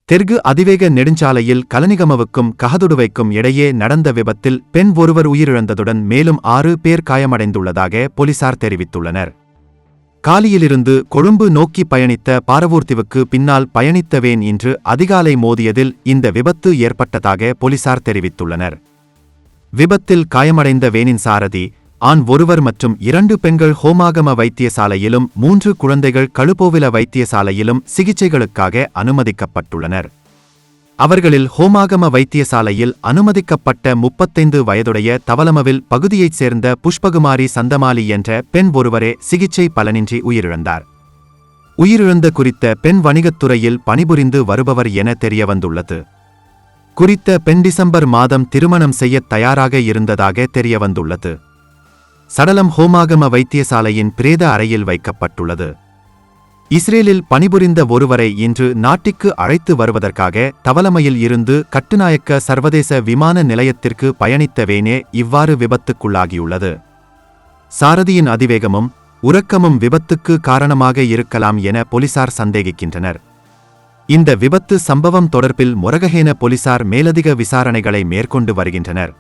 தெற்கு அதிவேக நெடுஞ்சாலையில் கலனிகமவுக்கும் கஹதுடுவைக்கும் இடையே நடந்த விபத்தில் பெண் ஒருவர் உயிரிழந்ததுடன் மேலும் 6 பேர் காயமடைந்துள்ளதாக போலீசார் தெரிவித்துள்ளனர். காலியிலிருந்து கொழும்பு நோக்கி பயணித்த பாரவூர்திவுக்கு பின்னால் பயணித்த வேன் இன்று அதிகாலை மோதியதில் இந்த விபத்து ஏற்பட்டதாக போலீசார் தெரிவித்துள்ளனர். விபத்தில் காயமடைந்த வேனின் சாரதி ஆண் ஒருவர் மற்றும் 2 பெண்கள் ஹோமாகம வைத்தியசாலையிலும் 3 குழந்தைகள் கழுபோவில வைத்தியசாலையிலும் சிகிச்சைகளுக்காக அனுமதிக்கப்பட்டுள்ளனர். அவர்களில் ஹோமாகம வைத்தியசாலையில் அனுமதிக்கப்பட்ட 35 வயதுடைய தவலமவில் பகுதியைச் சேர்ந்த புஷ்பகுமாரி சந்தமாலி என்ற பெண் ஒருவரே சிகிச்சை பலனின்றி உயிரிழந்தார். உயிரிழந்த குறித்த பெண் வணிகத்துறையில் பணிபுரிந்து வருபவர் என தெரியவந்துள்ளது. குறித்த பெண் டிசம்பர் மாதம் திருமணம் செய்யத் தயாராக இருந்ததாக தெரியவந்துள்ளது. சடலம் ஹோமாகம வைத்தியசாலையின் பிரேத அறையில் வைக்கப்பட்டுள்ளது. இஸ்ரேலில் பணிபுரிந்த ஒருவரை இன்று நாட்டிற்கு அழைத்து வருவதற்காக தவலமையில் இருந்து கட்டுநாயக்க சர்வதேச விமான நிலையத்திற்கு பயணித்த வேனே இவ்வாறு விபத்துக்குள்ளாகியுள்ளது. சாரதியின் அதிவேகமும் உறக்கமும் விபத்துக்கு காரணமாக இருக்கலாம் என போலீசார் சந்தேகிக்கின்றனர். இந்த விபத்து சம்பவம் தொடர்பில் மொரகஹேன போலீசார் மேலதிக விசாரணைகளை மேற்கொண்டு வருகின்றனர்.